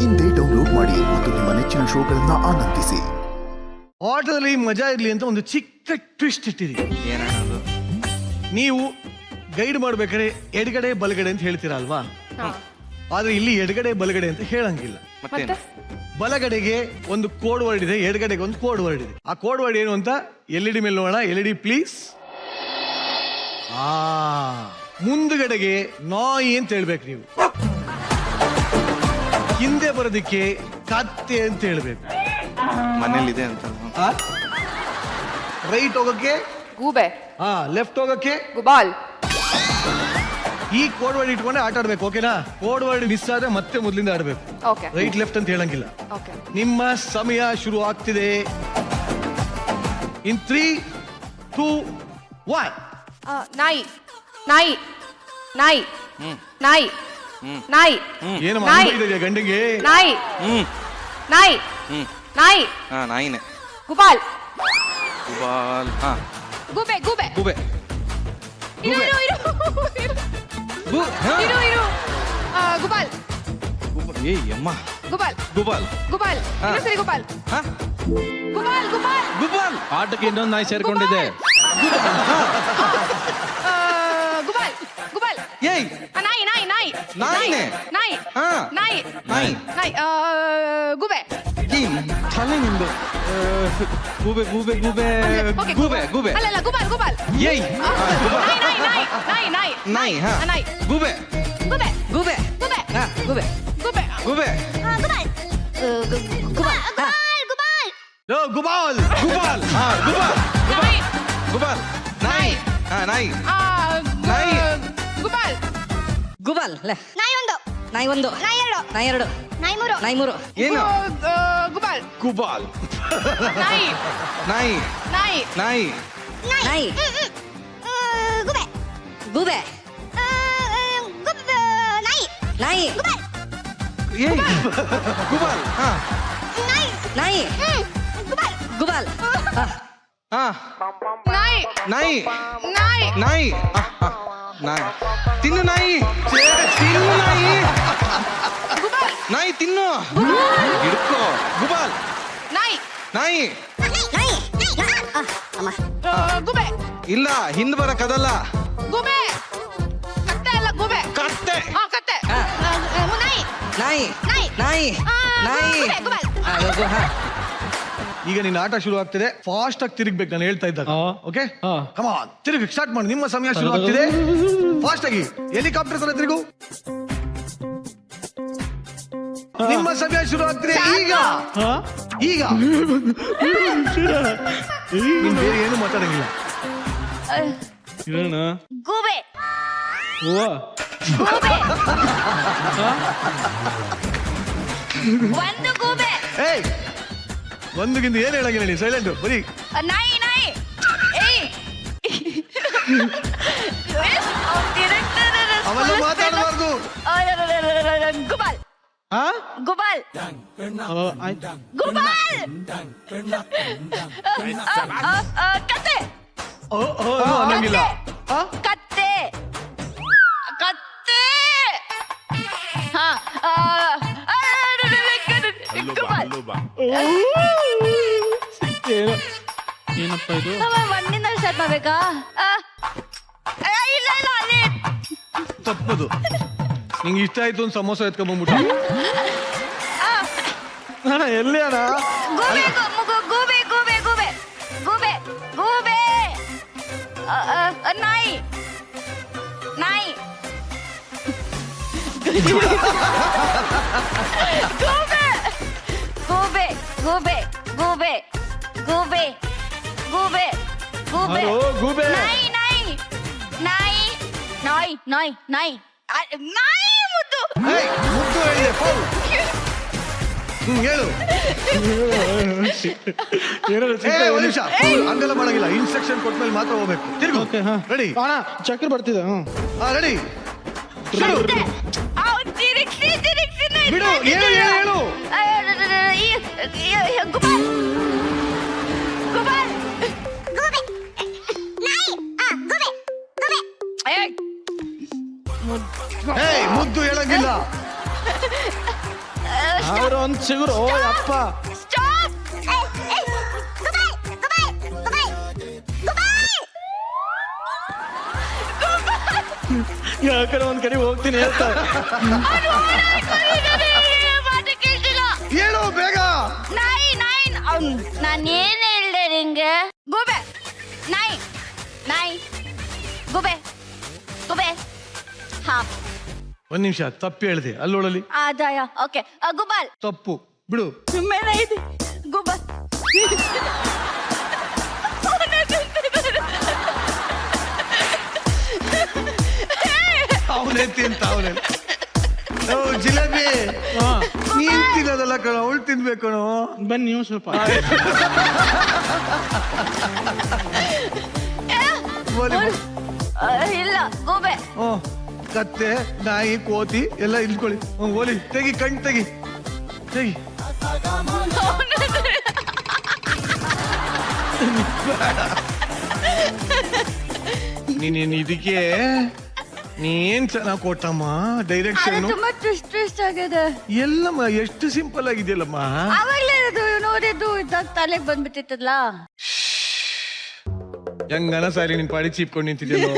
ಇಂದೇ ಡೌನ್ಲೋಡ್ ಮಾಡಿ ಮತ್ತು ನಿಮ್ಮ ನೆಚ್ಚಿನ ಶೋಗಳನ್ನ ಆನಂದಿಸಿ. ಆಟದಲ್ಲಿ ಮಜಾ ಇರ್ಲಿ ಅಂತ ಒಂದು ಚಿಕ್ಕ ಟ್ವಿಸ್ಟ್ ಇಟ್ಟಿದ್ದೀವಿ. ಏನದು? ನೀವು ಗೈಡ್ ಮಾಡ್ಬೇಕಾದ್ರೆ ಎಡಗಡೆ ಬಲಗಡೆ ಅಂತ ಹೇಳ್ತೀರಾ ಅಲ್ವಾ? ಆದ್ರೆ ಇಲ್ಲಿ ಎಡಗಡೆ ಬಲಗಡೆ ಅಂತ ಹೇಳಂಗಿಲ್ಲ. ಮತ್ತೇನು? ಬಲಗಡೆಗೆ ಒಂದು ಕೋಡ್ ವರ್ಡ್ ಇದೆ, ಎಡಗಡೆಗೆ ಒಂದು ಕೋಡ್ ವರ್ಡ್ ಇದೆ. ಆ ಕೋಡ್ ವರ್ಡ್ ಏನು ಅಂತ LED ಮೇಲೆ ನೋಡೋಣ. LED please. ಮುಂದುಗಡೆಗೆ ನಾಯಿ ಅಂತ ಹೇಳ್ಬೇಕು ನೀವು. ಹಿಂದೆ ಬರೋದಕ್ಕೆ ಕತ್ತೆ ಅಂತ ಹೇಳ್ಬೇಕು. ಮನೇಲಿದೆ ಅಂತ. ರೈಟ್ ಹೋಗಕ್ಕೆ ಗೂಬೆ, ಲೆಫ್ಟ್ ಹೋಗಕ್ಕೆ ಗುಬಾಲ್. ಈ ಕೋಡ್ ವರ್ಡ್ ಇಟ್ಕೊಂಡೆ ಆಟ ಆಡ್ಬೇಕು. ಓಕೆನಾ? ಕೋಡ್ ವರ್ಡ್ ಮಿಸ್ ಆದ್ರೆ ಮತ್ತೆ ಮೊದಲಿಂದ ಆಡ್ಬೇಕು. ಓಕೆ ರೈಟ್ ಲೆಫ್ಟ್ ಅಂತ ಹೇಳಂಗಿಲ್ಲ. ಓಕೆ. ನಿಮ್ಮ ಸಮಯ ಶುರು ಆಗ್ತಿದೆ. ಇನ್ 3, 2, 1. ನಾಯಿ, ನಾಯಿ, ನಾಯಿ, ನಾಯಿ, ನಾಯಿ, ಏನು ನಾಯಿ, ಮಾಡಿದೆಯಾ ಗಂಡಿಗೆ? ನಾಯಿ, ನಾಯಿ, ನಾಯಿ, ನಾಯಿನೇ. ಗುಬಾಲ್, ಗುಬಾಲ್. ಗೂಬೆ, ಗೂಬೆ, ಗೂಬೆ. ಇರು, ಇರು, ಇರು, ಇರು, ಇರು. ಗುಬಾಲ್, ಏ ಅಮ್ಮ. ಗುಬಾಲ್, ಗುಬಾಲ್. ಗುಬಾಲ್, ಇನ್ನೊಂದ್ ಸರಿ ಗುಬಾಲ್, ಗುಬಾಲ್, ಗುಬಾಲ್, ಗುಬಾಲ್. ಆಟಕ್ಕೆ ಇನ್ನೊಂದು ನಾಯಿ ಸೇರ್ಕೊಂಡಿದೆ. ಗುಬಾಲ್, ಗುಬಾಲ್. ಏಯ್ ನಾಯಿ, ನಾಯಿ, ನಾಯಿ, ನಾಯಿನೇ. ನಾಯಿ, ಹಾ. ನಾಯಿ, ನಾಯಿ. ನಾಯಿ, ಗುಬೆ. ತಲೆ ನಿಂದು. ಗೂಬೆ ಗೂಬೆ ಗೂಬೆ Okay, ಗೂಬೆ ಗೂಬೆ. ಅಲ್ಲ ಗುಬಾಲ್, ಗುಬಾಲ್. ಏಯ್ ನಾಯಿ, ನಾಯಿ, ನಾಯಿ, ನಾಯಿ, ನಾಯಿ, ನಾಯಿ. ಹಾ. ನಾಯಿ, ಗೂಬೆ ಗುಬೆ, ಗೂಬೆ ಗುಬೆ, ಹಾ ಗೂಬೆ ಗುಬೆ, ಗೂಬೆ. ಗುಬಾಲ್, ಗುಬಾಲ್, ಗುಬಾಲ್, ಗುಬಾಲ್. ಗುಬಾಲ್. ಗುಬಾಲ್. ನಾಯಿ, ಗುಬಾಲ್. ನಾಯಿ. ನಾಯಿ. ನಾಯಿ, ನಾಯಿ. ಗುಬಾಲ್, ಗುಬಾಲ್ ಲೆ ನಾಯಿ ಒಂದು, ನಾಯಿ ಒಂದು ನಾಯಿ ಎರಡು, ನಾಯಿ ಎರಡು ನಾಯಿ ಮೂರು, ನಾಯಿ ಮೂರು ಏನು? ಗುಬಾಲ್, ಗುಬಾಲ್. ನಾಯಿ, ನಾಯಿ. ನಾಯಿ, ನಾಯಿ. ನಾಯಿ ಗುಬೆ, ಗೂಬೆ ನಾಯಿ, ನಾಯಿ ಏಯ್ ಗುಬಾಲ್. ನಾಯಿ, ನಾಯಿ ಗುಬಾಲ್, ಗುಬಾಲ್ ಹಾ. ನಾಯಿ, ನಾಯಿ. ನಾಯಿ, ನಾಯಿ. ನಾಯಿ ತಿನ್ನು. ನಾಯಿ ತಿನ್ನು. ನಾಯಿ. ಗುಬಾಲ್, ನಾಯಿ ತಿನ್ನು. ಹಿಡ್ಕೋ. ಗುಬಾಲ್. ನಾಯಿ, ನಾಯಿ. ನಾಯಿ, ಗುಬೆ, ಇಲ್ಲ ಹಿಂದ್ ಬರಕ್ಕದಲ್ಲ. ಗುಬೆ, ಕತ್ತೆ ಅಲ್ಲ ಗುಬೆ, ಕತ್ತೆ. ಕತ್ತೆ, ನಾಯಿ, ನಾಯಿ ನಾಯಿ, ನಾಯಿ ನಾಯಿ ಗುಬೆ, ಗುಬಾಲ್. ಈಗ ನಿನ್ನ ಆಟ ಶುರು ಆಗ್ತಿದೆ. ಫಾಸ್ಟ್ ಆಗಿ ತಿರುಗ್ಬೇಕು ನಾನು ಹೇಳ್ತಾ ಇದ್ದಾಗ. ಓಕೆ, ಕಮಾನ್ ತಿರುಗಿ ಸ್ಟಾರ್ಟ್ ಮಾಡಿ. ನಿಮ್ಮ ಸಮಯ ಶುರು ಆಗ್ತಿದೆ. ಫಾಸ್ಟ್ ಆಗಿ ಹೆಲಿಕಾಪ್ಟರ್ ತರ ತಿರುಗು. ನಿಮ್ಮ ಸಮಯ ಶುರು ಆಗ್ತಿದೆ ಈಗ. ಈಗ ನೀನ್ ಬೇರೆ ಏನು ಮಾತಾಡಂಗಿಲ್ಲ. ಗೂಬೆ, ಓ ಗೂಬೆ, ಒಂದು ಗೂಬೆ, ಏಯ್ ಒಂದಕ್ಕಿಂತ ಏನ್ ಹೇಳಂಗಿಲ್ಲ ನೀ ಸೈಲೆಂಟ್ ಬರೀ. ನಾಯಿ, ನಾಯಿ, ಏಯ್ ಅವೆಲ್ಲ ಮಾತಾಡಬಾರ್ದು. ಗುಬಾಲ್, ಗುಬಾಲ್, ಗುಬಾಲ್, ಕತ್ತೆ, ಅನ್ನಂಗಿಲ್ಲ. ಕತ್ತೆ, ಕತ್ತೆ, ಗುಬಾಲ್. ಏನಪ್ಪ ಇದು? ಮಣ್ಣಿಂದ ಸ್ಟಾರ್ಟ್ ಮಾಡ್ಬೇಕಾ? ಇಲ್ಲ ಇಲ್ಲ ಅಲ್ಲಿ ತಪ್ಪದು. ನಿಂಗೆ ಇಷ್ಟ ಆಯ್ತು ಒಂದು ಸಮೋಸ ಎತ್ಕೊಂಡ್ಬಂದ್ಬಿಟ್ಟು. ಎಲ್ಲಿ ಅಣ್ಣ? ಗೂಬೆ, ಗೂಬೆ, ಗೂಬೆ, ಗೂಬೆ, ಗೂಬೆ, ಗೂಬೆ, ನಾಯಿ, ನಾಯಿ, ಗೂಬೆ, ಗೂಬೆ, ಗೂಬೆ, ಗೂಬೆ, ಗೂಬೆ, ಗೂಬೆ, ಗೂಬೆ, ಹಲೋ, ಗೂಬೆ. ನಾಯಿ, ನಾಯಿ, ನಾಯಿ, ನಾಯಿ, ನಾಯಿ, ನಾಯಿ, ನಾಯಿ ಮುದ್ದು. ಏಯ್, ಮುದ್ದು ಹೇಳಿದೆ, ಫೌಲ್. ಹೇಳು. ಒಂದ್ ನಿಮಿಷ, ಹಂಗೆಲ್ಲ ಮಾಡಂಗಿಲ್ಲ. ಇನ್ಸ್ಟ್ರಕ್ಷನ್ ಕೊಟ್ಮೇಲೆ ಮಾತ್ರ ಹೋಗ್ಬೇಕು. ತಿರುಗು. ರೆಡಿ? ಚಕ್ರ ಬರ್ತಿದೆ. ರೆಡಿ? ತಿರುಗಿಸಿ, ತಿರುಗಿಸಿ, ಬಿಡು. ಹೇಳು ಹೇಳು ಹೇಳು. ಗುಬಾಲ್, ಗುಬಾಲ್, ಗೂಬೆ, ನಾಯಿ, ಗೂಬೆ, ಗೂಬೆ. ಏಯ್, ಮುದ್ದು ಹೇಳಂಗಿಲ್ಲ. ಯಾರು ಒಂದ್ ಸಿಗುರು ಓ ಅಪ್ಪ ಸ್ಟಾಪ್ ಯಾಕಡೆ ಒಂದ್ ಕಡೆ ಹೋಗ್ತೀನಿ ಹೇಳ್ತಾ ಮಾತು ಕೇಳ್ತಿಲ್ಲ. ಹೇಳು ಬೇಗ. ನಾಯಿ ನಾಯಿ ನಾನು ಏನ್ ಹೇಳ್ದೆ ನಿಂಗೆ? ಗೂಬೆ ನಾಯಿ ನಾಯಿ ಗೂಬೆ ಗೂಬೆ. ಹಾ ಒಂದ್ ನಿಮಿಷ ತಪ್ಪಿ ಹೇಳಿದೆ ಅಲ್ಲೋಳಲಿ. ಆದಾಯ ಓಕೆ. ಗುಬಾಲ್ ತಪ್ಪು ಬಿಡು. ಮೇಲೆ ಇದೆ ಗುಬಾಲ್. ಅವನೇ ತಿಂತ ಅವನೇ. ಜಿಲೇಬಿ ನೀನ್ ತಿನ್ನೋದಲ್ಲ ಕಣ, ಅವಳು ತಿನ್ಬೇಕು ಕಣೋ. ಬನ್ನಿ ನೀವು ಸ್ವಲ್ಪ ಬೋಲಿ. ಇಲ್ಲ ಗೂಬೆ. ಕತ್ತೆ ನಾಯಿ ಕೋತಿ ಎಲ್ಲ ಇಲ್ಕೊಳ್ಳಿ. ಓಲಿ ತೆಗಿ, ಕಣ್ ತೆಗಿ ತೆಗಿ. ನೀನೇನು ಇದಕ್ಕೆ ನೀನ್ ಚೆನ್ನಾಗ್ ಕೊಟ್ಟಮ್ಮ ಡೈರೆಕ್ಷನ್. ತುಂಬಾ ಟ್ವಿಸ್ಟ್ ಆಗಿದೆ. ಎಲ್ಲಮ್ಮ ಎಷ್ಟು ಸಿಂಪಲ್ ಆಗಿದೆಯಲ್ಲಮ್ಮ. ಅವಾಗ್ಲೇ ಅದು ನೋಡಿದ್ದು ಇದ್ದಾಗ ತಲೆಗೆ ಬಂದ್ಬಿಟ್ಟಿತ್ತಲ್ಲ. ಹೆಂಗನ ಸಾರಿ ನಿನ್ ಪಾಡಿ ಚೀಪ್ಕೊಂಡು ನಿಂತಿದ್ಯಲ್ಲೋ.